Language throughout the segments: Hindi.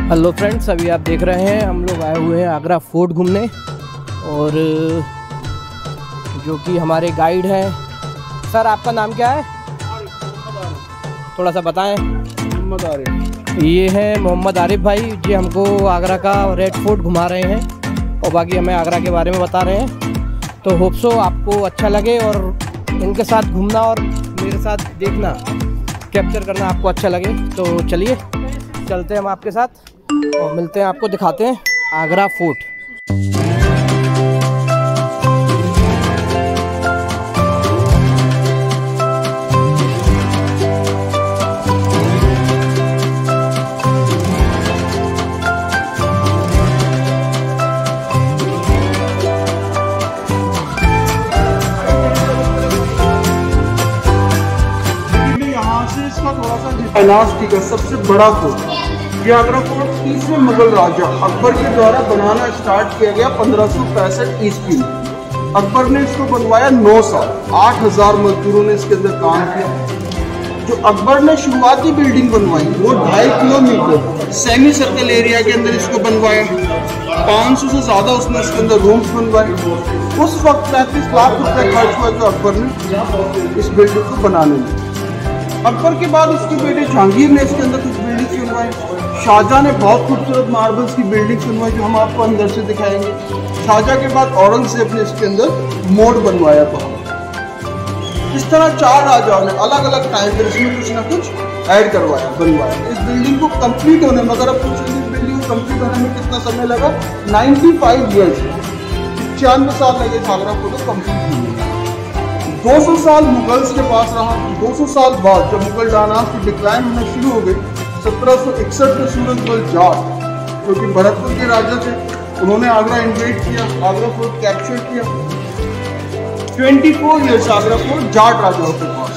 हेलो फ्रेंड्स, अभी आप देख रहे हैं हम लोग आए हुए हैं आगरा फोर्ट घूमने, और जो कि हमारे गाइड हैं। सर, आपका नाम क्या है? थोड़ा सा बताएं। मोहम्मद आरिफ। ये है मोहम्मद आरिफ भाई जी, हमको आगरा का रेड फोर्ट घुमा रहे हैं और बाकी हमें आगरा के बारे में बता रहे हैं। तो होप सो आपको अच्छा लगे और इनके साथ घूमना और मेरे साथ देखना, कैप्चर करना आपको अच्छा लगे। तो चलिए चलते हैं हम आपके साथ और मिलते हैं, आपको दिखाते हैं आगरा फोर्ट। यहाँ से इसका थोड़ा सा इलास्टिक है, सबसे बड़ा फोर्ट। ये आगरा फोर्ट 30वें मुगल राजा अकबर के द्वारा बनाना स्टार्ट किया गया 1565 ईस्वी में। अकबर ने इसको बनवाया 9 साल, 8000 मजदूरों ने इसके अंदर काम किया। जो अकबर ने शुरुआती बिल्डिंग बनवाई वो 2.5 किलोमीटर सेमी सर्कल एरिया के अंदर इसको बनवाया। 500 से ज्यादा उसने इसके अंदर रूम्स बनवाए। उस वक्त 35 लाख रुपए खर्च हुआ था अकबर ने इस बिल्डिंग को बनाने में। अकबर के बाद उसके बेटे जहांगीर ने इसके अंदर कुछ बिल्डिंग बनवाई। शाहजहां ने बहुत खूबसूरत मार्बल्स की बिल्डिंग बनवाई जो हम आपको अंदर से दिखाएंगे। शाहजहां के बाद औरंगजेब ने इसके अंदर मोड़ बनवाया था। इस तरह 4 राजाओं ने अलग अलग टाइम पर इसमें कुछ ना कुछ ऐड करवाया, बनवाया। इस बिल्डिंग को कंप्लीट होने में, अगर आप पूछेंगे इस बिल्डिंग को कंप्लीट होने में कितना समय लगा, 95 ईयर्स, 95 साल लगे आगरा फोर्ट को कंप्लीट होने में। 200 साल मुगल्स के पास रहा। 200 साल बाद जब मुगल डायनास्टी डिक्लाइन होना शुरू हो गई, 1761 में सूरजमल जाट जो कि भरतपुर के राजा थे, उन्होंने आगरा इन्वेड किया, आगरा फोर्ट कैप्चर किया। 24 ईयर्स आगरा फोर्ट जाट राजाओं के पास।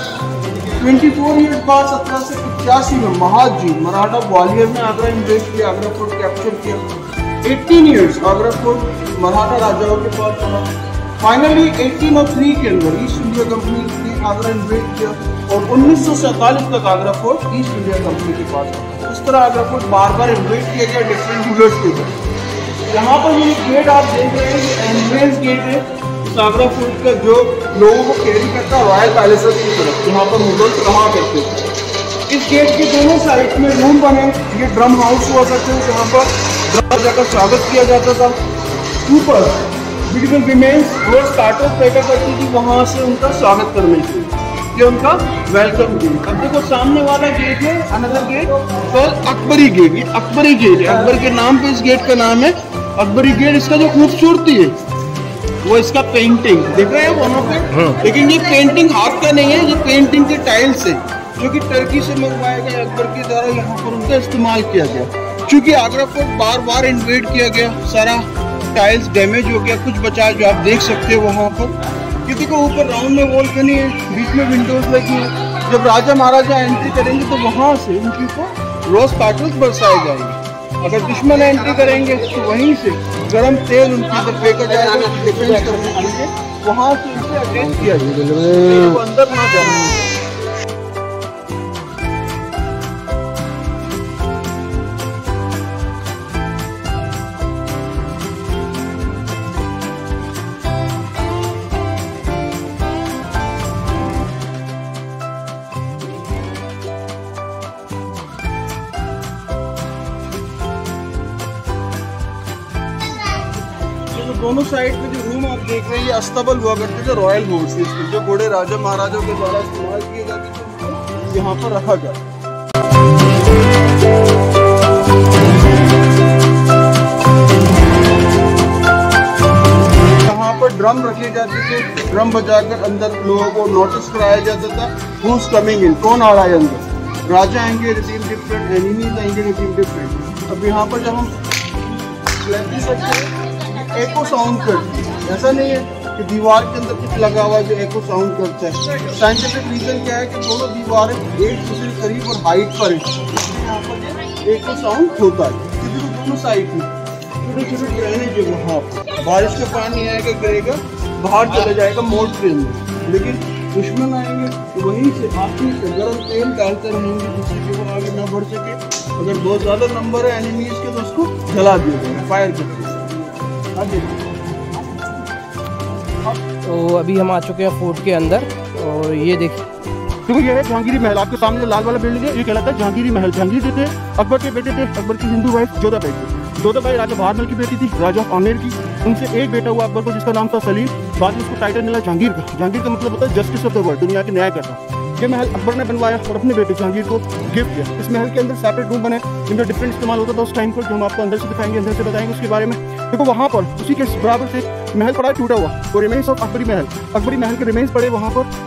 24 ईयर्स बाद 1785 में महाजी मराठा ग्वालियर ने आगरा इन्वेड किया, आगरा फोर्ट कैप्चर किया। 18 ईयर्स आगरा फोर्ट मराठा राजाओं के पास रहा। फाइनली 1803 के अंदर ईस्ट इंडिया कंपनी ने आगरा इन्वेड किया और 1947 तक Agra fort east India company के पास था। इस तरह आगरा फोर्ट बार बार इन्वेड किया गया डिफरेंट रूलर्स के द्वारा। यहाँ पर ये गेट आप देख रहे हैं, ये एंट्रेंस गेट है इस आगरा फोर्ट का, जो लोगों को कैरी करता है रॉयल पैलेसेस की तरफ, जहाँ पर मुगल रहा करते थे। इस गेट के दोनों साइड में रूम बने। ये ड्रम हाउस हुआ करते हैं जहाँ पर राजा का स्वागत किया जाता था। ऊपर ब्यूटीफुल विमेन्स रोज स्टार्टर्स बैठा करती थी, वहाँ से उनका स्वागत करने के लिए, ये उनका वेलकम गेट। अब देखो सामने वाला गेट है another gate called Akbari gate. ये अकबरी गेट है, अकबर के नाम पे इस गेट का नाम है अकबरी गेट। इसका जो खूबसूरती है वो इसका पेंटिंग देख रहे हैं वहाँ पे, लेकिन ये पेंटिंग हाथ का नहीं है, ये पेंटिंग के टाइल्स है जो कि टर्की से मंगवाया गया, अकबर के द्वारा यहाँ पर उनका इस्तेमाल किया गया। चूँकि आगरा फोर्ट बार बार इन्वेड किया गया, सारा टाइल्स डैमेज हो गया, कुछ बचा जो आप देख सकते हैं वहाँ पर। किसी को ऊपर राउंड में वॉल बनी है, बीच में विंडोज लगी है। जब राजा महाराजा एंट्री करेंगे तो वहाँ से उनके ऊपर रोज पेटल्स बरसाए जाएंगे। अगर दुश्मन एंट्री करेंगे तो वहीं से गर्म तेल उनके ऊपर फेंका जाएगा डिफेंस करने के लिए, वहाँ से उनसे अटैक किया जाएगा, वो अंदर ना जाए। दोनों साइड पे जो रूम आप देख रहे हैं ये अस्तबल हुआ करते थे रॉयल हॉर्सेस के, जो घोड़े राजा महाराजा के द्वारा इस्तेमाल किए जाते थे, यहाँ पर रखा गया। यहाँ पर ड्रम रखे जाते थे, ड्रम बजाकर अंदर लोगों को नोटिस कराया जाता था हूज कमिंग इन, कौन आ रहा है अंदर। राजा आएंगे रिसीव डिफरेंट, एनिमीज आएंगे रिसीव डिफरेंट। अब यहाँ पर जब हम सकते हैं एको साउंड करती है, ऐसा नहीं है कि दीवार के अंदर कुछ लगा हुआ है जो एको साउंड करता है। साइंटिफिक रीजन क्या है कि दोनों दीवारें एक दूसरे के करीब और हाइट पर है, यहाँ पर एको साउंड होता है। क्योंकि दोनों साइड में छोटे छोटे ड्रेनेज है, वहाँ बारिश का पानी आएगा गिरेगा बाहर चला जाएगा मोड़ ट्रेन में, लेकिन दुश्मन आएंगे तो वहीं से आखिरी से गर्म तेल डालते रहेंगे जिससे कि वो आगे ना बढ़ सके। अगर बहुत ज़्यादा नंबर है एनिमीज के तो उसको जला दिया जाएगा, फायर करके। हाँ जी। तो अभी हम आ चुके हैं फोर्ट के अंदर और ये देखिए, देखो ये है जहांगीरी महल। आपके सामने जो लाल वाला बिल्डिंग है ये कहलाता है जहांगीरी महल। जहांगीर जो थे अकबर के बेटे थे, अकबर की हिंदू वाइफ जोधाबाई थी। जोधाबाई राजा बहादुर की बेटी थी, राजा ऑफ आमेर की। उनसे एक बेटा हुआ अकबर को जिसका नाम था सलीम। बाद में उसको टाइटल मिला जहांगीर का। जहांगीर का मतलब होता है जस्टिस ऑफ द वर्ल्ड, दुनिया के न्याय करता। ये महल अकबर ने बनवाया और अपने बेटे जहांगीर को गिफ्ट किया। इस महल के अंदर सेपरेट रूम बने जिनका डिफरेंट इस्तेमाल होता था उस टाइम पर, जो हम आपको अंदर से दिखाएंगे, अंदर से बताएंगे उसके बारे में। देखो वहाँ पर उसी के बराबर से महल पड़ा टूटा हुआ, वो रिमेन्स ऑफ अकबरी महल। अकबरी महल के रिमेन्स पड़े वहाँ पर।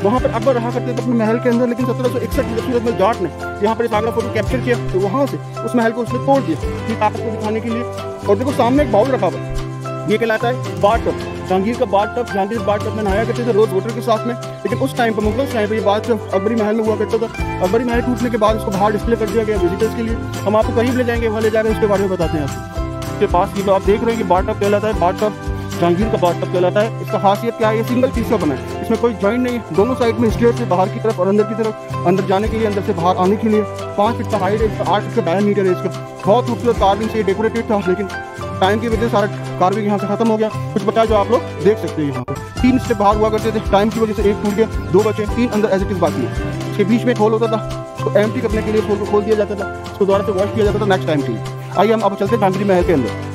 वहाँ पर अकबर रहा करते थे अपने महल के अंदर, लेकिन 1761 में सूरज मल जाट ने यहाँ पर इस आगरा फोर्ट को कैप्चर किया तो वहाँ से उस महल को उसने तोड़ दिया अपनी ताकत को दिखाने के लिए। और देखो सामने एक बाउल रखा हुआ, ये कहलाता है बाथ टब। जहांगीर का bath tub, Jahangir bath tub में नहाया करते थे रोज वाटर के साथ में। लेकिन उस टाइम पर मुगल टाइम पर ये बाथ टब अकबरी महल में हुआ करता था। अकबरी महल टूटने के बाद उसको बाहर डिस्प्ले कर दिया गया विजिटर्स के लिए। हम आपको कहीं ले जाएंगे, वहाँ ले जाकर उसके बारे में बताते हैं आपको। इसके पास ये आप देख रहे हैं कि बाथ टब कहलाता है, बाथ टब जहांगीर का बाथ टब कहलाता है। इसका खासियत क्या है, ये सिंगल पीस का बना है, इसमें कोई जॉइंट नहीं है। दोनों साइड में स्टेयर से बाहर की तरफ और अंदर की तरफ, अंदर जाने के लिए, अंदर से बाहर आने के लिए 5 फीट का हाइट है इसका, 8 फीट का डायमीटर है इसका। बहुत खूबसूरत कार्विंग से डेकोरेटेड था, लेकिन टाइम की वजह से सारा कार्विंग यहाँ से खत्म हो गया। कुछ बचा जो आप लोग देख सकते हैं यहाँ पर। 3 स्टेप बाहर हुआ करते थे, टाइम की वजह से एक टूट गया, 2 बचे, 3 अंदर एज इट इज बाकी है। इसके बीच में एक होल होता था, उसको एम्प्टी करने के लिए होल को खोल दिया जाता था, उसको दोबारा से वॉश किया जाता था नेक्स्ट टाइम के लिए। आइए हम अब चलते हैं जहांगीरी महल के अंदर।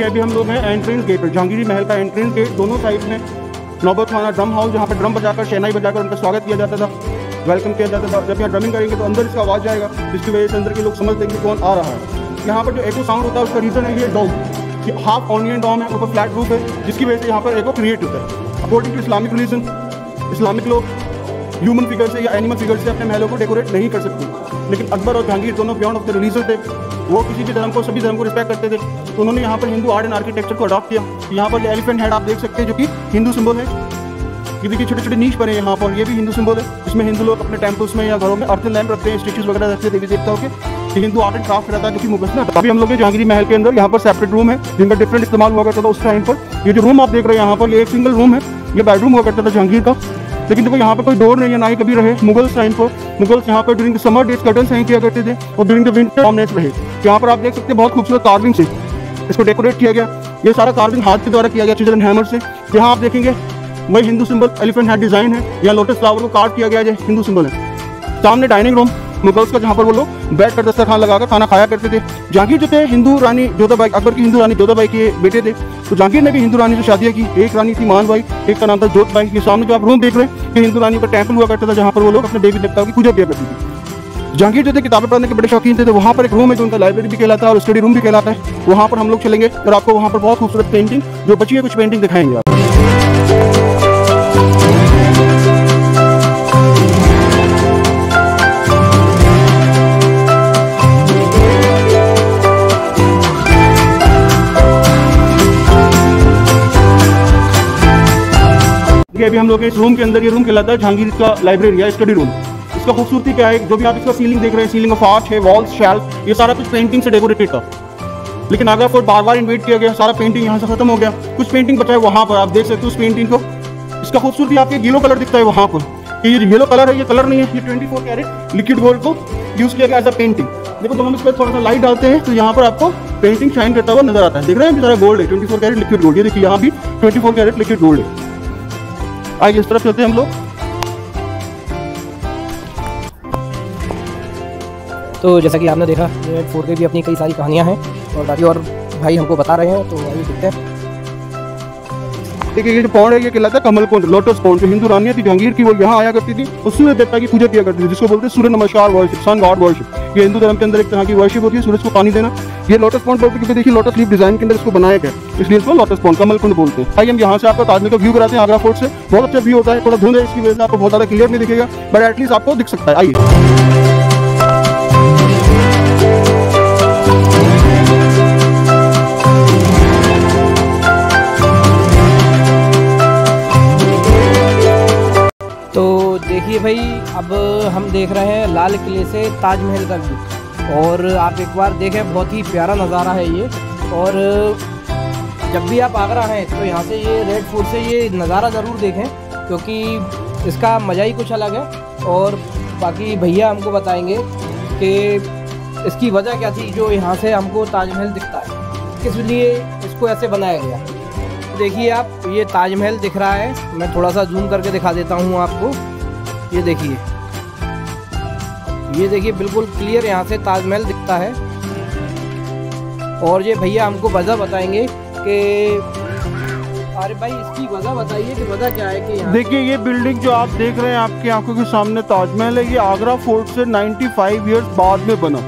अभी हम लोग हैं एंट्रेंस गेट पर, जहांगीरी महल का एंट्रेंस गेट। दोनों साइड में नौबत खाना, ड्रम हाउस, जहाँ पर ड्रम बजाकर, शहनाई बजाकर उनका स्वागत किया जाता था, वेलकम किया जाता था। जब यहाँ ड्रमिंग करेंगे तो अंदर इसका आवाज़ जाएगा, जिसकी वजह से अंदर के लोग समझ देंगे कौन आ रहा है। यहाँ पर जो एको साउंड होता है उसका रीज़न है ये डॉम, हाफ ऑनियन डॉम है, ऊपर फ्लैट रूफ है, जिसकी वजह से यहाँ पर एको क्रिएट होता है। According to Islamic religion, Islamic लोग ह्यूमन फिगर से या एनिमल फिगर से अपने महलों को डेकोरेट नहीं कर सकते। लेकिन अकबर और जहांगीर दोनों बियॉन्ड ऑफ द रिलीजन थे, वो किसी भी धर्म को, सभी धर्म को रिस्पेक्ट करते थे। तो उन्होंने यहाँ पर हिंदू आर्ट एंड आर्किटेक्चर को अडॉप्ट किया। यहाँ पर एलिफेंट हेड आप देख सकते हैं जो कि हिंदू सिंबल है। ये देखिए छोटे छोटे नीच बने यहाँ पर, ये भी हिंदू सिंबल है। इसमें हिंदू लोग अपने टेम्पल्स में या घरों में अर्थ लैम्प रखते हैं, स्टेचूज वगैरह रखते हैं देवी देवताओं के। ये हिंदू आर्ट एंड क्राफ्ट रहता है जो कि मुगल ना। अभी हम लोग जहांगीरी महल के अंदर, यहाँ पर सेपरेट रूम है जिनका डिफरेंट इस्तेमाल हुआ करता था उस टाइम पर। ये जो रूम आप देख रहे हैं यहाँ पर, ये एक सिंगल रूम है, ये बेडरूम हुआ करता था जहांगीर का। लेकिन देखो यहाँ पर कोई डोर नहीं है, ना ही कभी रहे। मुगल्स टाइम पर मुगल्स यहाँ पर during the summer days curtains नहीं किया करते थे और ड्यूरिंग द विंटर डॉमिनेट्स रहे। यहाँ पर आप देख सकते हैं बहुत खूबसूरत कार्विंग से इसको डेकोरेट किया गया। ये सारा कार्विंग हाथ के द्वारा किया गया, चिजल एंड हैमर से। यहाँ आप देखेंगे वही Hindu symbol elephant head design है, यहाँ लोटस फ्लावर को कार्व किया गया है, हिंदू सिंबल है। सामने डाइनिंग रूम मुगल्स का, जहाँ पर वो लोग बैठ कर दस्तरखान लगाकर खाना खाया करते थे। जहांगीर जो थे हिंदू रानी जोधाबाई, अकबर की हिंदू रानी जोधाबाई के बेटे थे। तो जहांगीर ने भी हिंदू रानी से शादियाँ की। एक रानी थी मानबाई, एक का नाम था जोधबाई। ये सामने जो आप रूम देख रहे हैं ये हिंदू रानी का टेम्पल हुआ करता था, जहाँ पर वो लोग अपने देवी देवताओं की पूजा किया करती थी। जहांगीर जो थे किताबें पढ़ने के बड़े शौकीन थे, तो वहाँ पर एक रूम है जो उनका लाइब्रेरी भी कहलाता है और स्टडी रूम भी कहलाता है। वहाँ पर हम लोग चलेंगे और आपको वहाँ पर बहुत खूबसूरत पेंटिंग जो बची है कुछ पेंटिंग दिखाएंगे आप। अभी हम लोग इस रूम के अंदर, ये रूम कहलाता है जहांगीर का लाइब्रेरी या स्टडी रूम। इसका खूबसूरती क्या है, जो भी आप इसका सीलिंग देख रहे हैं, सीलिंग ऑफ आर्ट है, वॉल्स, शेल्फ, ये सारा कुछ पेंटिंग से डेकोरेटेड था। लेकिन आगरा फोर्ट बार बार इन्वेट किया गया, सारा पेंटिंग यहाँ से खत्म हो गया। कुछ पेंटिंग बचा है वहाँ पर, आप देख सकते हो उस पेंटिंग को। इसका खूबसूरती आपको येलो कलर दिखता है वहाँ पर। ये येलो कलर है, ये कलर नहीं है, ये 24 कैरेट लिक्विड गोल्ड को यूज किया गया एज अ पेंटिंग। देखो जब हम इस पर थोड़ा सा लाइट डालते हैं तो यहाँ पर आपको पेंटिंग शाइन करता हुआ नजर आता है। देख रहे हैं सारा गोल्ड है, 24 कैरेट लिक्विड गोल्ड। ये देखिए यहाँ भी 24 कैरेट लिक्विड गोल्ड है। आइए इस तरफ चलते हैं हम लोग। तो जैसा कि आपने देखा, रेड फोर्ट की भी अपनी कई सारी कहानियां हैं और बाकी और भाई हमको बता रहे हैं, तो आइए देखते हैं। देखिए ये जो पौड़ है ये कहलाता है कमल कुंड, लोटस पौड़। जो हिंदू रानियां थी जहांगीर की, वो यहाँ आया करती थी, उस सूर्य देवता की पूजा किया करती थी, जिसको बोलते हैं सूर्य नमस्कार वर्शिप, सन गॉड वर्शिप। ये हिंदू धर्म के अंदर एक तरह की वर्शिप होती है, सूरज को पानी देना। ये लोटस पॉन्ड बोलते हैं, देखिए लोटस लीफ डिजाइन के अंदर इसको बनाया गया, इसलिए इसको लोटस पॉन्ड, कमल कुंड बोलते हैं। आइए हम यहाँ से आपको ताजमहल का व्यू कराते हैं आगरा फोर्ट से। बहुत अच्छा व्यू होता है, थोड़ा धुंध है इसकी वजह से आपको बहुत ज़्यादा क्लियर नहीं दिखेगा, बट एटलीस्ट आपको दिख सकता है। आइए। देखिए भाई, अब हम देख रहे हैं लाल किले से ताजमहल का व्यू, और आप एक बार देखें, बहुत ही प्यारा नज़ारा है ये। और जब भी आप आगरा हैं तो यहाँ से ये रेड फोर्ट से ये नज़ारा ज़रूर देखें, क्योंकि इसका मज़ा ही कुछ अलग है। और बाकी भैया हमको बताएंगे कि इसकी वजह क्या थी जो यहाँ से हमको ताजमहल दिखता है, किस लिए इसको ऐसे बनाया गया। देखिए आप, ये ताजमहल दिख रहा है, मैं थोड़ा सा जूम करके दिखा देता हूँ आपको। ये देखिए बिल्कुल क्लियर यहाँ से ताजमहल दिखता है। और ये भैया हमको वजह बताएंगे कि अरे भाई, इसकी वजह बताइए कि वजह क्या है कि देखिए, ये बिल्डिंग जो आप देख रहे हैं आपकी आंखों के सामने ताजमहल है, ये आगरा फोर्ट से 95 ईयर्स बाद में बना।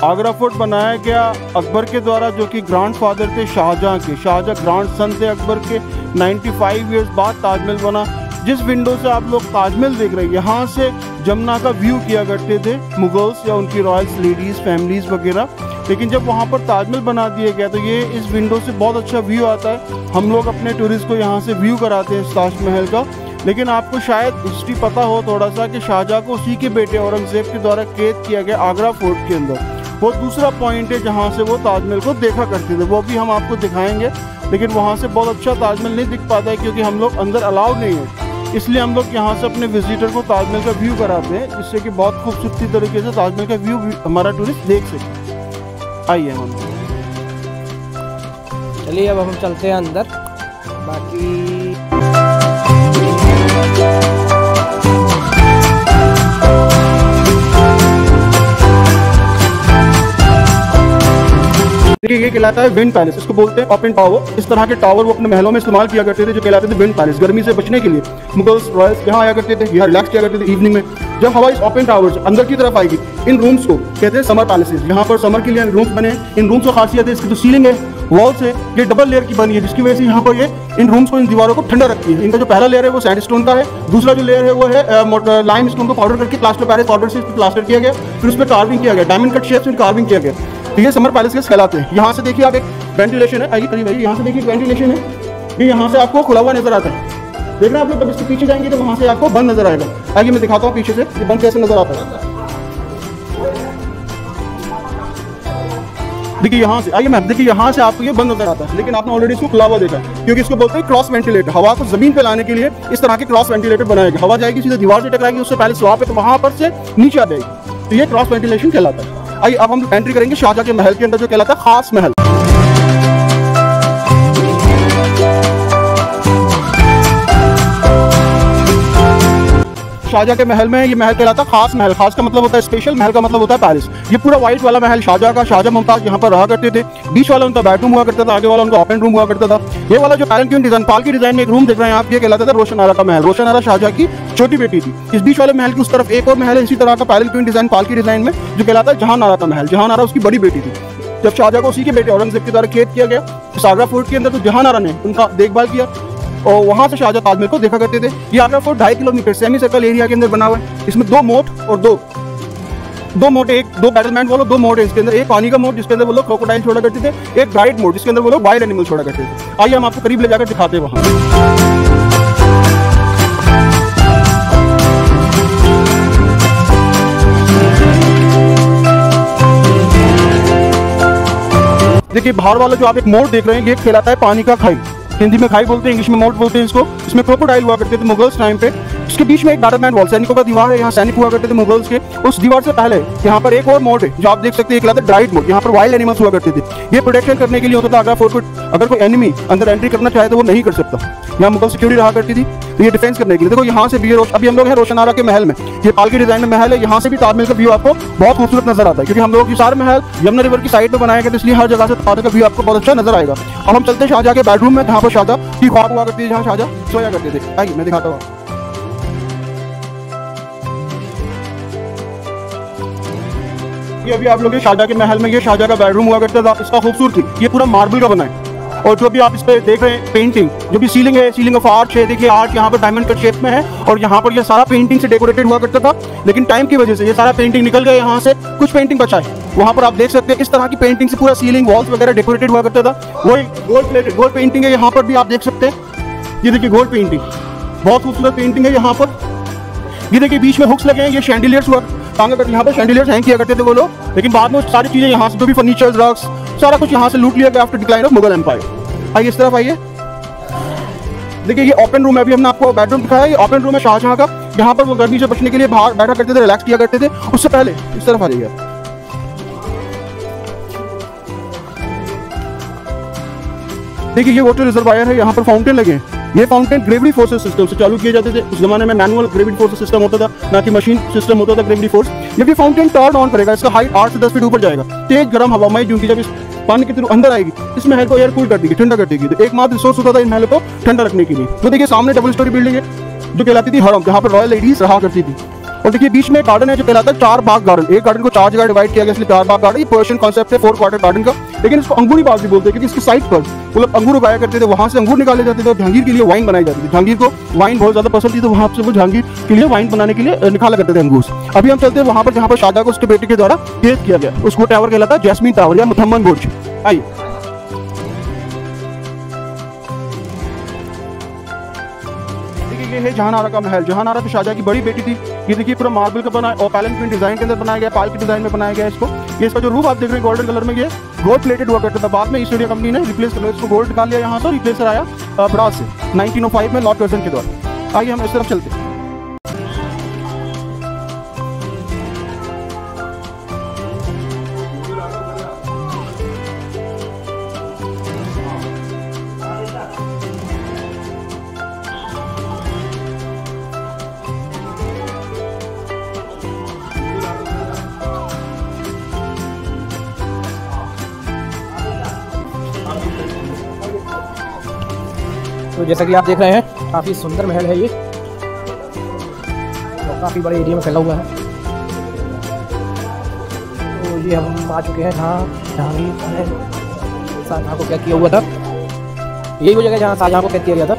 आगरा फोर्ट बनाया गया अकबर के द्वारा, जो कि ग्रैंडफादर थे शाहजहां के। शाहजहां ग्रैंड सन थे अकबर के। 95 ईयर्स बाद ताजमहल बना। जिस विंडो से आप लोग ताजमहल देख रहे हैं, यहाँ से जमुना का व्यू किया करते थे मुगल्स या उनकी रॉयल्स, लेडीज़, फैमिलीज़ वगैरह। लेकिन जब वहाँ पर ताजमहल बना दिया गया तो ये इस विंडो से बहुत अच्छा व्यू आता है। हम लोग अपने टूरिस्ट को यहाँ से व्यू कराते हैं इस ताजमहल का। लेकिन आपको शायद हिस्ट्री पता हो थोड़ा सा कि शाहजहां को उसी के बेटे औरंगजेब के द्वारा कैद किया गया आगरा फोर्ट के अंदर। वो दूसरा पॉइंट है जहाँ से वो ताजमहल को देखा करते थे, वो भी हम आपको दिखाएंगे। लेकिन वहाँ से बहुत अच्छा ताजमहल नहीं दिख पाता है, क्योंकि हम लोग अंदर अलाउड नहीं है। इसलिए हम लोग यहाँ से अपने विजिटर को ताजमहल का व्यू कराते हैं, जिससे कि बहुत खूबसूरती तरीके से ताजमहल का व्यू हमारा टूरिस्ट देख सके। आइए हम चलिए, अब हम चलते हैं अंदर। बाकी देखिए, ये कहलाता है विंड पैलेस। इसको बोलते हैं ओपन टावर। इस तरह के टावर वो अपने महलों में इस्तेमाल किया करते थे, जो कहलाते थे विंड पैलेस। गर्मी से बचने के लिए मुगल्स, रॉयल्स यहाँ आया करते थे, यहाँ रिलैक्स किया करते थे इवनिंग में। जब हवा इस ओपन टावर से अंदर की तरफ आएगी, इन रूम्स को कहते हैं समर पैलेसेस। यहाँ पर समर के लिए रूम्स बने हैं। इन रूम्स की खासियत है, इसकी जो सीलिंग है वॉल से ये डबल लेयर की बनी है, जिसकी वजह से यहाँ पर ये इन रूम्स को, इन दीवारों को ठंडा रखती है। इनका जो पहला लेयर है वो सैंडस्टोन का है, दूसरा जो लेयर है वो है लाइम स्टोन को पाउडर करके प्लास्टर पैरिस पाउडर से प्लास्टर किया गया, फिर उस पर कार्विंग किया गया, डायमंड कट शेप से कार्विंग किया गया। तो ये समर पैलेस के कहलाते हैं। यहाँ से देखिए आप, एक वेंटिलेशन है, आइए करीब आइए, यहाँ से देखिए वेंटिलेशन है, ये यहाँ से आपको खुला हुआ नजर आता है। देख रहे हैं आप लोग, जब इसके पीछे जाएंगे तो वहाँ से आपको बंद नजर आएगा। आइए मैं दिखाता हूँ पीछे से ये बंद कैसे नजर आता है। देखिए यहाँ से, आइए मैम, देखिए यहाँ से आपको ये बंद नजर आता है, लेकिन आपने ऑलरेडी इसको खुला हुआ देखा है, क्योंकि इसको बोलते हैं क्रॉस वेंटिलेटर। हवा को जमीन पे लाने के लिए इस तरह के क्रॉस वेंटिलेटर बनाया गया। हवा जाएगी सीधे दीवार से टकराएगी, उससे पहले स्लैब पे, तो वहाँ पर से नीचे आ जाएगी। तो ये क्रॉस वेंटिलेशन कहलाता है। आइए अब हम एंट्री करेंगे शाहजहां के महल के अंदर, जो कहलाता है खास महल। शाहजहां के महल में, ये महल कहलाता है खास महल। खास का मतलब होता है स्पेशल, महल का मतलब होता है पैलेस। ये पूरा व्हाइट वाला महल शाहजहां का, शाहजहां मुमताज यहाँ पर रहा करते थे। बीच वाला उनका बेडरूम हुआ करता था, आगे वाला उनका ओपन रूम हुआ करता था। ये वाला जो पैलेंक्विन डिजाइन, पाल की डिजाइन में एक रूम देख रहे हैं आप, ये कहलाता था रोशनारा का महल। रोशनारा शाहजहां की छोटी बेटी थी। इस बीच वाले महल की उस तरफ एक और महल है इसी तरह का पैलेंक्विन डिजाइन, पाल की डिजाइन में, जो कहलाता है जहांनारा का महल। जहांनारा उसकी बड़ी बेटी थी। जब शाहजहां को उसी के बेटे औरंगजेब के द्वारा कैद किया गया इस आगरा फोर्ट के अंदर, तो जहांनारा ने उनका देखभाल किया और वहां से शाहजहां ताजमहल को देखा करते थे। ये Agra fort 2.5 kilometre semi circle area के अंदर बना हुआ है। इसमें दो मोट और दो मोट, दो बैटलमेंट वालों, दो मोट है इसके अंदर। एक पानी का मोट जिसके अंदर वो लोग क्रोकोडाइल छोड़ा करते थे, एक गाइड मोट जिसके अंदर वो लोग वाइल्ड एनिमल छोड़ा करते थे। आइए हम आपको करीब ले जाकर दिखाते हैं वहां। देखिए बाहर वाला जो आप एक मोट देख रहे हैं, ये कहलाता है पानी का खाई। हिंदी में खाई बोलते हैं, इंग्लिश में मोट बोलते हैं इसको। इसमें क्रोकोडाइल हुआ करते थे मुगल्स टाइम पे। इसके बीच में एक बैटलमैन वॉल, सैनिकों का दीवार है, यहाँ सैनिक हुआ करते थे मुगल्स के। उस दीवार से पहले यहाँ पर एक और मोड है जो आप देख सकते हैं, कहलाता है ड्राइड मोड। यहाँ पर वाइल्ड एनिमल्स हुआ करते थे। ये प्रोटेक्शन करने के लिए होता था आगरा फोर्ट को। अगर कोई एनिमी अंदर एंट्री करना चाहे तो वो नहीं कर सकता। यहाँ मुगल सिक्योरिटी रहा करती थी, तो ये डिफेंस करने के लिए। देखो यहाँ से भी, अभी हम लोग हैं रोशनारा के महल में। ये पाल के डिजाइन में महल है। यहाँ से भी ताजमहल का व्यू आपको बहुत खूबसूरत नजर आता है, क्योंकि हम लोग सारे महल यमुना रिवर की साइड में बनाए गए, इसलिए हर जगह से ताजमहल का व्यू आपको बहुत अच्छा नजर आएगा। अब हम चलते हैं शाहजहां के बेडरूम में, जहाँ पर शाहजहां की ख्वाब हुआ करती है, जहाँ शाहजहां सोया करते थे। आइए मैं दिखाता हूँ। अभी आप लोग शाहजहां के महल में, ये शाहजहां का बेडरूम हुआ करता था। इसका खूबसूरती, ये पूरा मार्बल का बना है। और जो भी आप इस पे देख रहे हैं पेंटिंग, जो भी सीलिंग है, सीलिंग ऑफ आर्च है। देखिए आर्च यहाँ पर डायमंड कट शेप में है, और यहाँ पर ये सारा पेंटिंग से डेकोरेटेड हुआ करता था। लेकिन टाइम की वजह से ये सारा पेंटिंग निकल गया, यहाँ से कुछ पेंटिंग बचा है। वहाँ पर आप देख सकते हैं इस तरह की पेंटिंग से पूरा सीलिंग, वॉल्स वगैरह डेकोरेटेड हुआ करता था। वही गोल्ड प्लेटेड गोल्ड पेंटिंग है, यहाँ पर भी आप देख सकते हैं। ये देखिए गोल्ड पेंटिंग, बहुत खूबसूरत पेंटिंग है यहाँ पर। ये देखिए बीच में हुक्स लगे हैं, ये शैंडिलियर्स हुआ टांगे करते, यहाँ पर शैंडिलियर्स हैंग किया करते थे वो लोग, लेकिन बाद में सारी चीज़ें यहाँ से जो भी फर्नीचर रग्स सारा कुछ यहाँ से लूट लिया गया after decline of Mughal empire. आइए इस तरफ आइए, देखिए ये ओपन रूम है, अभी हमने आपको बेडरूम दिखाया, ये ओपन रूम है शाहजहां का, यहाँ पर वो गर्मी से बचने के लिए बाहर बैठा करते थे, रिलैक्स किया करते थे। उससे पहले इस तरफ आ जाइए, देखिए ये वाटर रिजर्वायर है, यहाँ पर फाउंटेन लगे हैं। ये फाउंटेन ग्रेविटी फोर्स सिस्टम से चालू किए जाते थे। उस जमाने में मैनुअल ग्रेविटी फोर्स सिस्टम होता था, ना कि मशीन सिस्टम होता था ग्रेविटी फोर्स। जब ये फाउंटेन टर्न ऑन करेगा, इसका हाइट 8 से 10 फीट ऊपर जाएगा, तेज गर्म हवामय क्योंकि जब इस पानी के थ्रू अंदर आएगी, इस महल को एयर कूल कर देगी, ठंडा कर देगी। तो एकमात्र रिसोर्स होता था इन महल को ठंडा रखने के लिए। तो देखिए सामने डबल स्टोरी बिल्डिंग है जो कहलाती थी हरम, जहाँ पर रॉयल लेडीज रहा करती थी। और देखिए बीच में गार्डन है जो कहलाता है 4 बाग गार्डन। एक गार्डन को 4 जगह डिवाइड किया गया, इसलिए 4 बाग गार्डन। ये पर्शियन कॉन्सेप्ट है 4 क्वार्टर गार्डन का, लेकिन इसको अंगूरी बाग भी बोलते हैं क्योंकि इसकी साइड पर वो लोग अंगूर उगाया करते थे, वहां से अंगूर निकाले जाते थे और जहांगीर के लिए वाइन बनाई जाती थी। जहांगीर को वाइन बहुत ज्यादा पसंद थी, तो वहां से वो जहांगीर के लिए वाइन बनाने के लिए निकाला करते थे अंगूर। अभी हम चलते हैं वहां पर जहाँ पर शाहजहां को उसके बेटे के द्वारा कैद किया गया, उसको टावर कहलाता है जैस्मीन टावर या मुथम्मन बुर्ज। आइए ये है जहानारा का महल। जहानारा तो शाहजहां की बड़ी बेटी थी। ये देखिए पूरा मार्बल का बना है और पैलेंक्विन डिजाइन के अंदर बनाया गया, पाल के डिजाइन में बनाया गया इसको। ये इसका जो रूफ आप देख रहे हैं गोल्डन कलर में, ये गोल्ड प्लेटेड हुआ करता था। बाद में ईस्ट इंडिया कंपनी ने रिप्लेस कर इसको गोल्ड निकाल लिया यहाँ से, रिप्लेसर आया ब्रास से 1905 में लॉर्ड कर्जन के द्वारा। आइए हम इस तरफ चलते हैं। तो जैसा कि आप देख रहे हैं काफ़ी सुंदर महल है ये, और काफ़ी बड़े एरिया में फैला हुआ है। तो ये हम आ चुके हैं जहाँ शाहजहां को कैद किया हुआ था। यही वो जगह जहाँ शाहजहां को कैद किया गया था।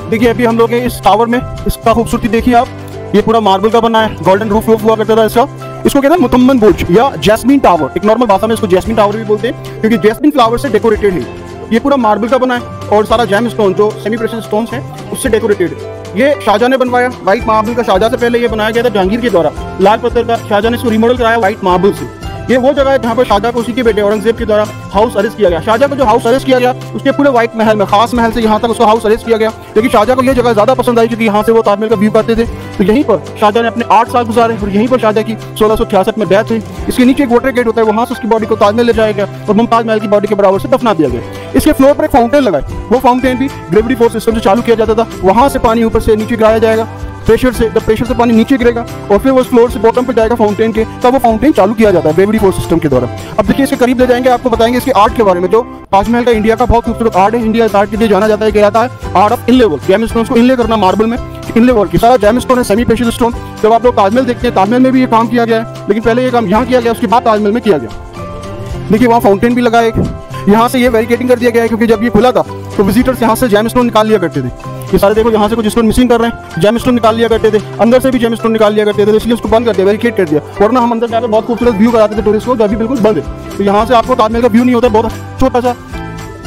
देखिए अभी हम लोग इस टावर में, इसका खूबसूरती देखिए आप, ये पूरा मार्बल का बना है, गोल्डन रूफ हुआ करता था इसका। इसको कहते हैं मुतम्मन बुर्ज या जैस्मीन टावर। एक नॉर्मल भाषा में इसको जैस्मीन टावर भी बोलते हैं क्योंकि जैस्मीन फ्लावर से डेकोरेटेड है। ये पूरा मार्बल का बना है और सारा जैम स्टोन जो सेमी प्रेशियस स्टोन्स हैं उससे डेकोरेटेड है। ये शाहजहां ने बनवाया, व्हाइट मार्बल का। शाहजहां से पहले ये बनाया गया था जहांगीर के द्वारा, लाल पत्थर का। शाहजहां ने इसको रिमॉडल कराया व्हाइट मार्बल से। ये वो जगह है जहाँ पर शाहजहां को उसी के बेटे औरंगजेब के द्वारा हाउस अरेस्ट किया गया। शाहजहां को जो हाउस अरेस्ट किया गया उसके पूरे व्हाइट महल में, खास महल से यहाँ तक उसको हाउस अरेस्ट किया गया। लेकिन शाहजहां को ये जगह ज्यादा पसंद आई क्योंकि यहाँ से वो ताजमहल का व्यू पाते थे। तो यहीं पर शाहजहां ने अपने 8 साल गुजारे और यहीं पर शाहजहां की 1666 में डेथ हुई। इसके नीचे एक वाटर गेट होता है, वहां से उसकी बॉडी को ताजमहल ले जाया गया और मुमताज महल की बॉडी के बराबर से दफना दिया गया। इसके फ्लोर पर एक फाउंटेन लगा है, वो फाउंटेन भी ग्रेविटी फोर्स सिस्टम से चालू किया जाता था। वहां से पानी ऊपर से नीचे गिराया जाएगा प्रेशर से, जब प्रेशर से पानी नीचे गिरेगा और फिर वो फ्लोर से बॉटम पे जाएगा फाउंटेन के, तब वो फाउंटेन चालू किया जाता है ग्रेविटी फोर्स सिस्टम के द्वारा। अब देखिए इसके करीब ले जाएंगे, आपको बताएंगे इसके आर्ट के बारे में। जो ताजमहल का इंडिया का बहुत खूबसूरत आर्ट है, इंडिया आर्ट के लिए जाना जाता है, कहलाता है art of inlay work. Jam stones को इनले करना मार्बल में, इनले वर्क। सारा जैम स्टोन है, सेमी प्रेशियस स्टोन। जब आप लोग ताजमहल देखते हैं, ताजमहल में भी ये काम किया गया है, लेकिन पहले ये काम यहाँ किया गया, उसके बाद ताजमहल में किया गया। देखिए वहाँ फाउंटेन भी लगा है एक। यहाँ से ये बैरिकेडिंग कर दिया गया है क्योंकि जब ये खुला था तो विजिटर्स यहाँ से जैम स्टोन निकाल लिया करते थे। ये सारे देखो यहाँ से कुछ स्टोन मिसिंग कर रहे हैं, जैम स्टोन निकाल लिया करते थे, अंदर से भी जैम स्टोन निकाल लिया करते थे, इसलिए उसको बंद कर दिया, बैरिकेड कर दिया। वरना हम अंदर जाकर बहुत खूबसूरत व्यू कराते थे टूरिस्ट को, जो अभी बिल्कुल बंद है। तो यहाँ से आपको ताजमहल का व्यू नहीं होता, बहुत छोटा सा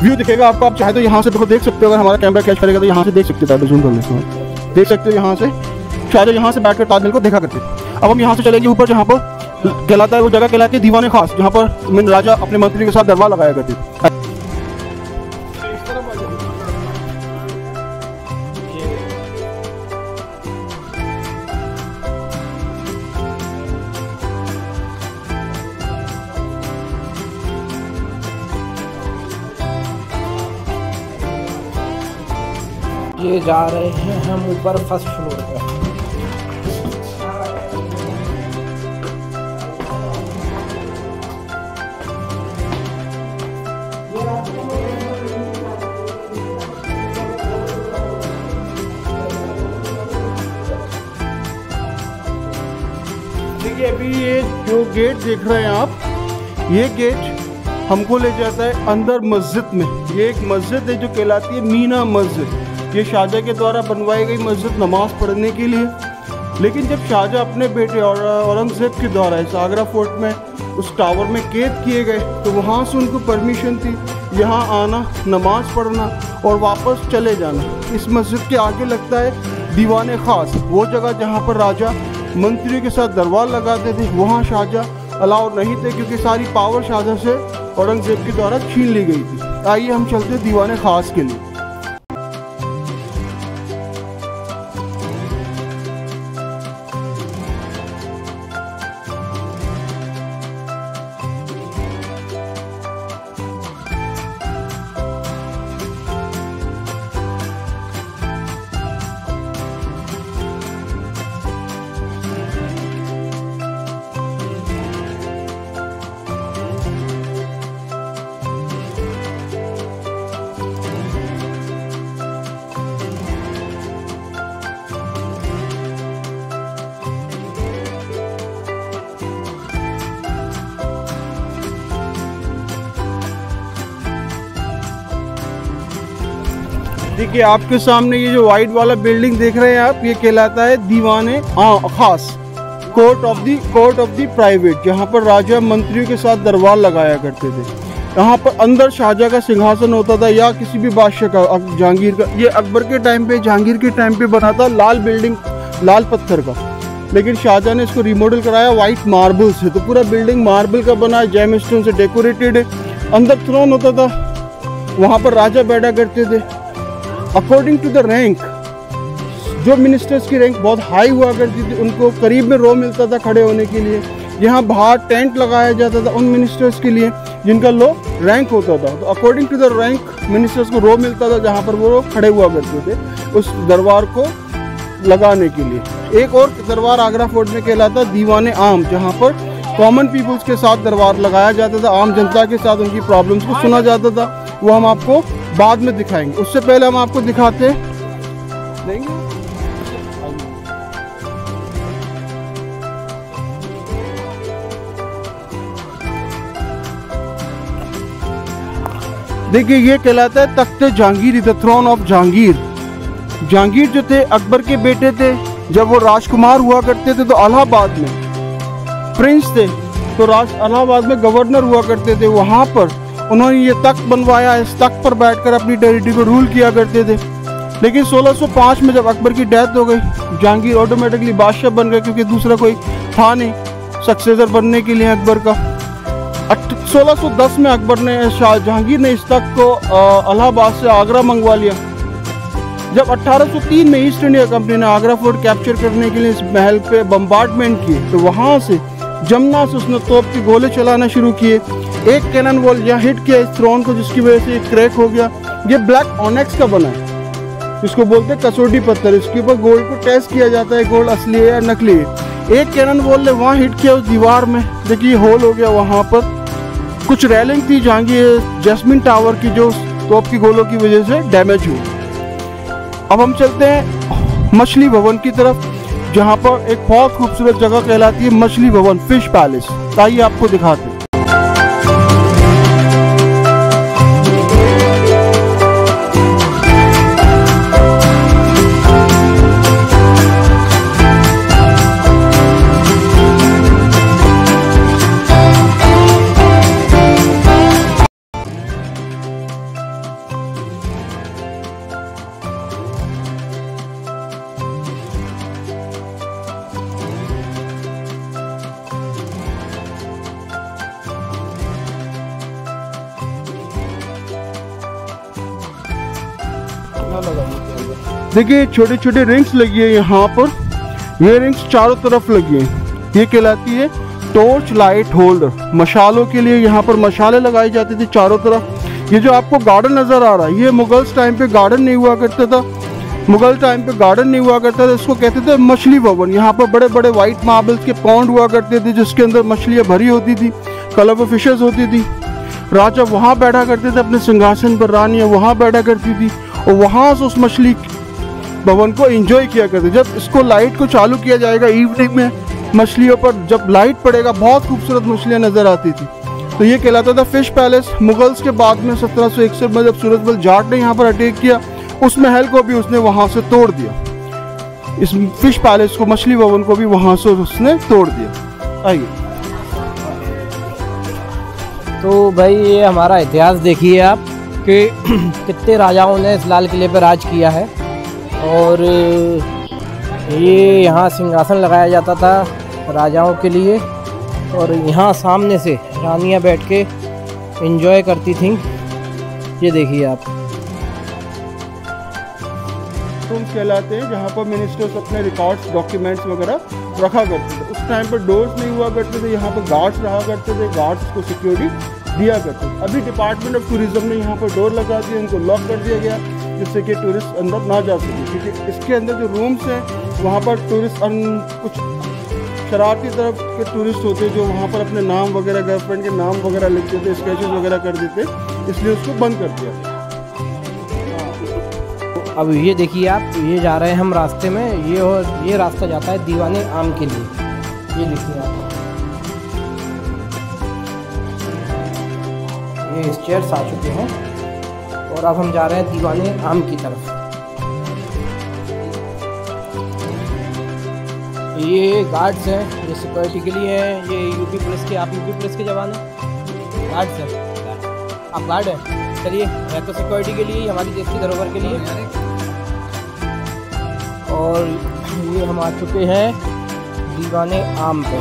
व्यू दिखेगा आपको। आप चाहे तो यहाँ से देखो, देख सकते हो, अगर हमारा कैमरा कैच करेगा तो यहाँ से देख सकते हो, जूम करने से देख सकते हो। यहाँ से शायद यहाँ से बैठकर ताजमहल को देखा करते। अब हम यहाँ से चलेंगे ऊपर, जहाँ पर कहलाता है वो जगह कहलाती है दीवाने खास, जहाँ पर राजा अपने मंत्री के साथ दरबार लगाया करते। ये जा रहे हैं हम ऊपर फर्स्ट फ्लोर पे। देखिए अभी ये जो गेट देख रहे हैं आप, ये गेट हमको ले जाता है अंदर मस्जिद में। ये एक मस्जिद है जो कहलाती है मीना मस्जिद। ये शाहजहां के द्वारा बनवाई गई मस्जिद नमाज पढ़ने के लिए। लेकिन जब शाहजहां अपने बेटे और औरंगजेब के द्वारा इस आगरा फोर्ट में उस टावर में कैद किए गए, तो वहाँ से उनको परमिशन थी यहाँ आना, नमाज पढ़ना और वापस चले जाना। इस मस्जिद के आगे लगता है दीवाने खास, वो जगह जहाँ पर राजा मंत्रियों के साथ दरबार लगाते थे, वहाँ शाहजहाँ अलाउ नहीं थे क्योंकि सारी पावर शाहजहाँ से औरंगजेब के द्वारा छीन ली गई थी। आइए हम चलते हैं दीवाने खास के लिए। देखिए आपके सामने ये जो व्हाइट वाला बिल्डिंग देख रहे हैं आप, ये कहलाता है दीवाने खास, कोर्ट ऑफ दी प्राइवेट, जहाँ पर राजा मंत्रियों के साथ दरबार लगाया करते थे। यहाँ पर अंदर शाहजहाँ का सिंहासन होता था या किसी भी बादशाह का, जहांगीर का। ये अकबर के टाइम पे, जहांगीर के टाइम पे बना था लाल बिल्डिंग, लाल पत्थर का, लेकिन शाहजहाँ ने इसको रिमॉडल कराया वाइट मार्बल से। तो पूरा बिल्डिंग मार्बल का बना है, जेमस्टोन से डेकोरेटेड है। अंदर थ्रोन होता था, वहाँ पर राजा बैठा करते थे। अकॉर्डिंग टू द रैंक, जो मिनिस्टर्स की रैंक बहुत हाई हुआ करती थी उनको करीब में रो मिलता था खड़े होने के लिए। यहाँ बाहर टेंट लगाया जाता था उन मिनिस्टर्स के लिए जिनका लो रैंक होता था। तो according to the rank ministers को रो मिलता था जहाँ पर वो खड़े हुआ करते थे उस दरबार को लगाने के लिए। एक और दरबार आगरा फोर्ट में कहलाता दीवाने आम, जहाँ पर कॉमन पीपल्स के साथ दरबार लगाया जाता था, आम जनता के साथ उनकी प्रॉब्लम्स को सुना जाता था। वो हम आपको बाद में दिखाएंगे, उससे पहले हम आपको दिखाते हैं। देखिए ये कहलाता है Takhte Jahangir, the throne of Jahangir. Jahangir जो थे अकबर के बेटे थे। जब वो राजकुमार हुआ करते थे तो इलाहाबाद में प्रिंस थे, तो इलाहाबाद में गवर्नर हुआ करते थे। वहाँ पर उन्होंने ये तख्त बनवाया, इस तख्त पर बैठकर अपनी टेरिटरी को रूल किया करते थे। लेकिन 1605 में जब अकबर की डेथ हो गई, जहांगीर ऑटोमेटिकली बादशाह बन गए क्योंकि दूसरा कोई था नहीं सक्सेसर बनने के लिए अकबर का। 1610 में अकबर ने, जहांगीर ने इस तख्त को इलाहाबाद से आगरा मंगवा लिया। जब 1803 में ईस्ट इंडिया कंपनी ने आगरा फोर्ट कैप्चर करने के लिए इस महल पे बम्बार्डमेंट किए, तो वहाँ से जमुना से उसने तोप के गोले चलाना शुरू किए। एक कैनन बॉल यहाँ हिट किया इस थ्रोन को, जिसकी वजह से क्रैक हो गया। ये ब्लैक ऑनेक्स का बना है, इसको बोलते हैं कसौटी पत्थर। इसके ऊपर गोल्ड को टेस्ट किया जाता है, गोल्ड असली है या नकली है। एक कैनन बॉल ने वहाँ हिट किया उस दीवार में, देखिए होल हो गया। वहाँ पर कुछ रेलिंग थी जहांगीर जैस्मिन टावर की, जो तोप की गोलों की वजह से डैमेज हुई। अब हम चलते हैं मछली भवन की तरफ, जहाँ पर एक बहुत खूबसूरत जगह कहलाती है मछली भवन, फिश पैलेस। आइए आपको दिखाते हैं। देखिए छोटे छोटे रिंग्स लगी है यहाँ पर, ये रिंग्स चारों तरफ लगी है। ये कहलाती है टॉर्च लाइट होल्डर। मशालों के लिए यहाँ पर मशाले लगाई जाती थी चारों तरफ। ये जो आपको गार्डन नजर आ रहा है, ये मुगल्स टाइम पे गार्डन नहीं हुआ करता था। मुगल टाइम पे गार्डन नहीं हुआ करता था, इसको कहते थे मछली भवन। यहाँ पर बड़े बड़े व्हाइट मार्बल्स के पॉन्ड हुआ करते थे जिसके अंदर मछलियाँ भरी होती थी, कलरफुल फिशेस होती थी। राजा वहाँ बैठा करते थे अपने सिंहासन पर, रानियाँ वहाँ बैठा करती थी और वहाँ से उस मछली भवन को एंजॉय किया करते। जब इसको लाइट को चालू किया जाएगा इवनिंग में, मछलियों पर जब लाइट पड़ेगा बहुत खूबसूरत मछलियाँ नजर आती थी। तो ये कहलाता था फिश पैलेस। मुगल्स के बाद में 1761 में जब सूरज बल जाट ने यहाँ पर अटैक किया, उस महल को भी उसने वहाँ से तोड़ दिया। इस फिश पैलेस को, मछली भवन को भी वहाँ से उसने तोड़ दिया। आइए। तो भाई ये हमारा इतिहास देखिए आप कि कितने राजाओं ने इस लाल किले पर राज किया है। और ये यहाँ सिंहासन लगाया जाता था राजाओं के लिए, और यहाँ सामने से रानियाँ बैठ के एंजॉय करती थीं। ये देखिए आप, रूम्स कहलाते हैं जहाँ पर मिनिस्टर्स अपने रिकॉर्ड्स, डॉक्यूमेंट्स वगैरह रखा करते थे। उस टाइम पर डोर्स नहीं हुआ करते थे, यहाँ पर गार्ड्स रहा करते थे, गार्ड्स को सिक्योरिटी दिया करते थे। अभी डिपार्टमेंट ऑफ टूरिज्म ने यहाँ पर डोर लगा दिए, उनको लॉक कर दिया गया जिससे कि टूरिस्ट अंदर ना जा सके, क्योंकि इसके अंदर जो रूम्स हैं वहाँ पर टूरिस्ट कुछ शरारती तरफ के टूरिस्ट होते जो वहाँ पर अपने नाम वगैरह, गर्लफ्रेंड के नाम वगैरह लिख देते, स्केचेस वगैरह कर देते, इसलिए उसको बंद कर दिया। अब ये देखिए आप, ये जा रहे हैं हम रास्ते में, ये रास्ता जाता है दीवाने आम के लिए। ये देखिए आप, ये स्टेयर्स आ चुके हैं और अब हम जा रहे हैं दीवाने आम की तरफ। ये गार्ड्स हैं, ये सिक्योरिटी के लिए हैं, ये यूपी पुलिस के, आप यूपी पुलिस के जवान हैं, गार्ड्स हैं, आप गार्ड हैं। चलिए, है तो सिक्योरिटी के लिए, हमारी देश की धरोहर के लिए। और ये हम आ चुके हैं दीवाने आम पे।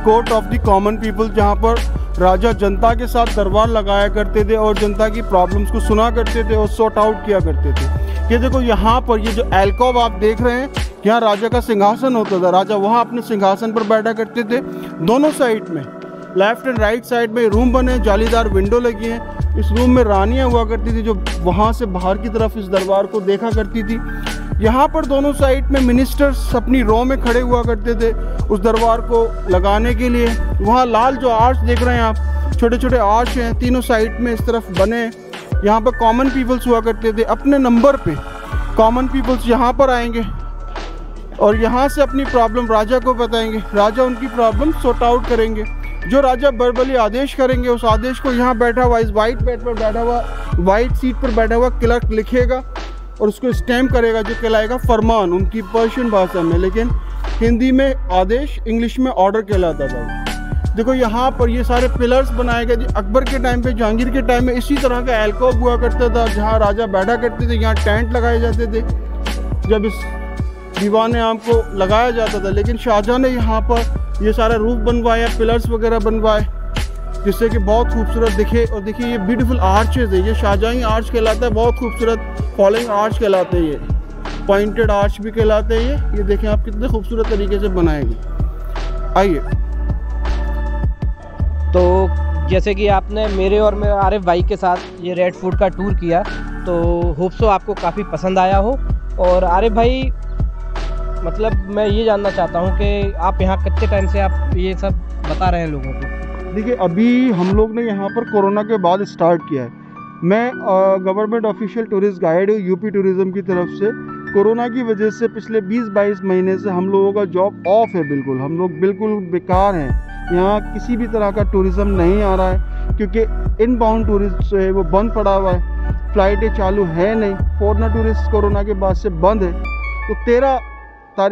Court of the common people, जहाँ पर राजा जनता के साथ दरबार लगाया करते थे और जनता की प्रॉब्लम्स को सुना करते थे और सॉर्ट आउट किया करते थे। ये देखो यहाँ पर ये जो एल्कोव आप देख रहे हैं, यहाँ राजा का सिंहासन होता था, राजा वहाँ अपने सिंहासन पर बैठा करते थे। दोनों साइड में, लेफ्ट एंड राइट साइड में रूम बने, जालीदार विंडो लगी हैं। इस रूम में रानियाँ हुआ करती थी जो वहाँ से बाहर की तरफ इस दरबार को देखा करती थी। यहाँ पर दोनों साइड में मिनिस्टर्स अपनी रो में खड़े हुआ करते थे उस दरबार को लगाने के लिए। वहाँ लाल जो आर्च देख रहे हैं आप, छोटे छोटे आर्च हैं तीनों साइड में इस तरफ बने। यहाँ पर कॉमन पीपल्स हुआ करते थे, अपने नंबर पे कॉमन पीपल्स यहाँ पर आएंगे और यहाँ से अपनी प्रॉब्लम राजा को बताएंगे, राजा उनकी प्रॉब्लम सॉर्ट आउट करेंगे। जो राजा बर्बली आदेश करेंगे उस आदेश को यहाँ बैठा हुआ, इस वाइट बेड पर बैठा हुआ, वाइट सीट पर बैठा हुआ क्लर्क लिखेगा और उसको स्टैम्प करेगा, जो कहलाएगा फरमान उनकी पर्शियन भाषा में, लेकिन हिंदी में आदेश, इंग्लिश में ऑर्डर कहलाता था। देखो यहाँ पर ये सारे पिलर्स बनाए गए थे। अकबर के टाइम पे, जहांगीर के टाइम में इसी तरह का एल्कोव हुआ करता था जहाँ राजा बैठा करते थे। यहाँ टेंट लगाए जाते थे जब इस दीवाने आम को लगाया जाता था। लेकिन शाहजहाँ ने यहाँ पर ये सारा रूफ बनवाया, पिलर्स वगैरह बनवाए जिससे कि बहुत खूबसूरत दिखे। और देखिए ये ब्यूटीफुल आर्चेज है, ये शाहजहां आर्च कहलाता है, बहुत खूबसूरत फॉलोइंग आर्च कहलाते हैं, ये पॉइंटेड आर्च भी कहलाते हैं। ये देखें आप कितने खूबसूरत तरीके से बनाएंगे। आइए, तो जैसे कि आपने मेरे और मेरे आरिफ भाई के साथ ये रेड फूड का टूर किया, तो होप सो आपको काफ़ी पसंद आया हो। और आरिफ भाई, मतलब मैं ये जानना चाहता हूँ कि आप यहाँ कितने टाइम से आप ये सब बता रहे हैं लोगों को? देखिए अभी हम लोग ने यहाँ पर कोरोना के बाद स्टार्ट किया है। मैं गवर्नमेंट ऑफिशियल टूरिस्ट गाइड हूँ यूपी टूरिज़्म की तरफ से। कोरोना की वजह से पिछले 20-22 महीने से हम लोगों का जॉब ऑफ है, बिल्कुल हम लोग बिल्कुल बेकार हैं। यहाँ किसी भी तरह का टूरिज़्म नहीं आ रहा है क्योंकि इनबाउंड टूरिस्ट जो है वो बंद पड़ा हुआ है, फ़्लाइटें चालू है नहीं, फॉरेनर टूरिस्ट कोरोना के बाद से बंद है। तो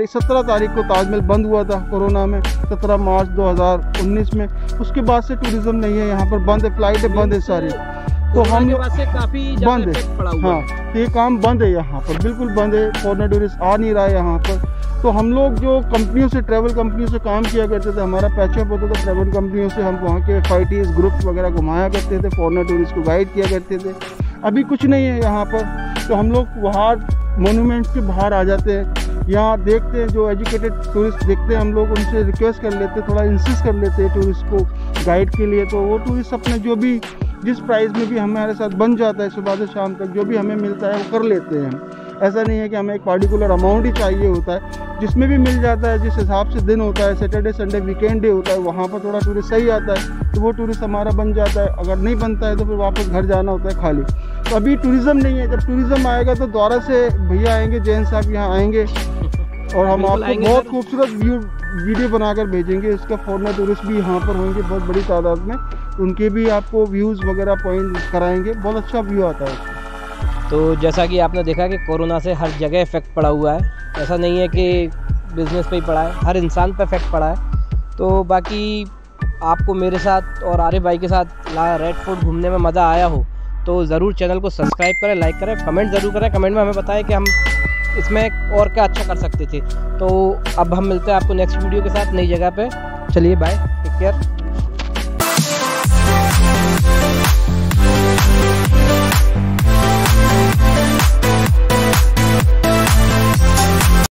17 तारीख को ताजमहल बंद हुआ था कोरोना में, 17 मार्च 2019 में। उसके बाद से टूरिज़्म नहीं है यहाँ पर, बंद है, फ़्लाइटें बंद है सारी। तो हम से काफ़ी बंद है, हाँ, तो ये काम बंद है यहाँ पर, बिल्कुल बंद है। फॉरेनर टूरिस्ट आ नहीं रहा है यहाँ पर। तो हम लोग जो कंपनियों से, ट्रैवल कंपनियों से काम किया करते थे, हमारा पैचअप होता था ट्रैवल कंपनियों से, हम वहाँ के FITs ग्रुप्स वगैरह घुमाया करते थे, फॉरेनर टूरिस्ट को गाइड किया करते थे। अभी कुछ नहीं है यहाँ पर, तो हम लोग बाहर मोनूमेंट्स के बाहर आ जाते हैं, यहाँ देखते हैं जो एजुकेटेड टूरिस्ट देखते हैं, हम लोग उनसे रिक्वेस्ट कर लेते हैं, थोड़ा इंसिस्ट कर लेते हैं टूरिस्ट को गाइड के लिए। तो वो टूरिस्ट अपने जो भी जिस प्राइस में भी हमारे साथ बन जाता है, सुबह से शाम तक जो भी हमें मिलता है वो कर लेते हैं। ऐसा नहीं है कि हमें एक पार्टिकुलर अमाउंट ही चाहिए होता है, जिसमें भी मिल जाता है, जिस हिसाब से दिन होता है, सैटरडे संडे वीकेंड डे होता है, वहाँ पर थोड़ा टूरिस्ट सही आता है तो वो टूरिस्ट हमारा बन जाता है। अगर नहीं बनता है तो फिर वापस घर जाना होता है खाली। तो अभी टूरिज़्म नहीं है, जब टूरिज़्म आएगा तो दोबारा से भैया आएंगे, जैन साहब यहाँ आएंगे और हम आपको बहुत खूबसूरत वीडियो बनाकर भेजेंगे। इसका फॉरेनर टूरिस्ट भी यहाँ पर होंगे बहुत बड़ी तादाद में, उनके भी आपको व्यूज़ वगैरह पॉइंट कराएंगे, बहुत अच्छा व्यू आता है। तो जैसा कि आपने देखा कि कोरोना से हर जगह इफ़ेक्ट पड़ा हुआ है, ऐसा नहीं है कि बिज़नेस पे ही पड़ा है, हर इंसान पे इफ़ेक्ट पड़ा है। तो बाकी आपको मेरे साथ और आरिफ भाई के साथ रेड फोर्ट घूमने में मज़ा आया हो तो ज़रूर चैनल को सब्सक्राइब करें, लाइक करें, कमेंट ज़रूर करें। कमेंट में हमें बताएं कि हम इसमें और क्या अच्छा कर सकते थे। तो अब हम मिलते हैं आपको नेक्स्ट वीडियो के साथ नई जगह पे। चलिए बाय, टेक केयर।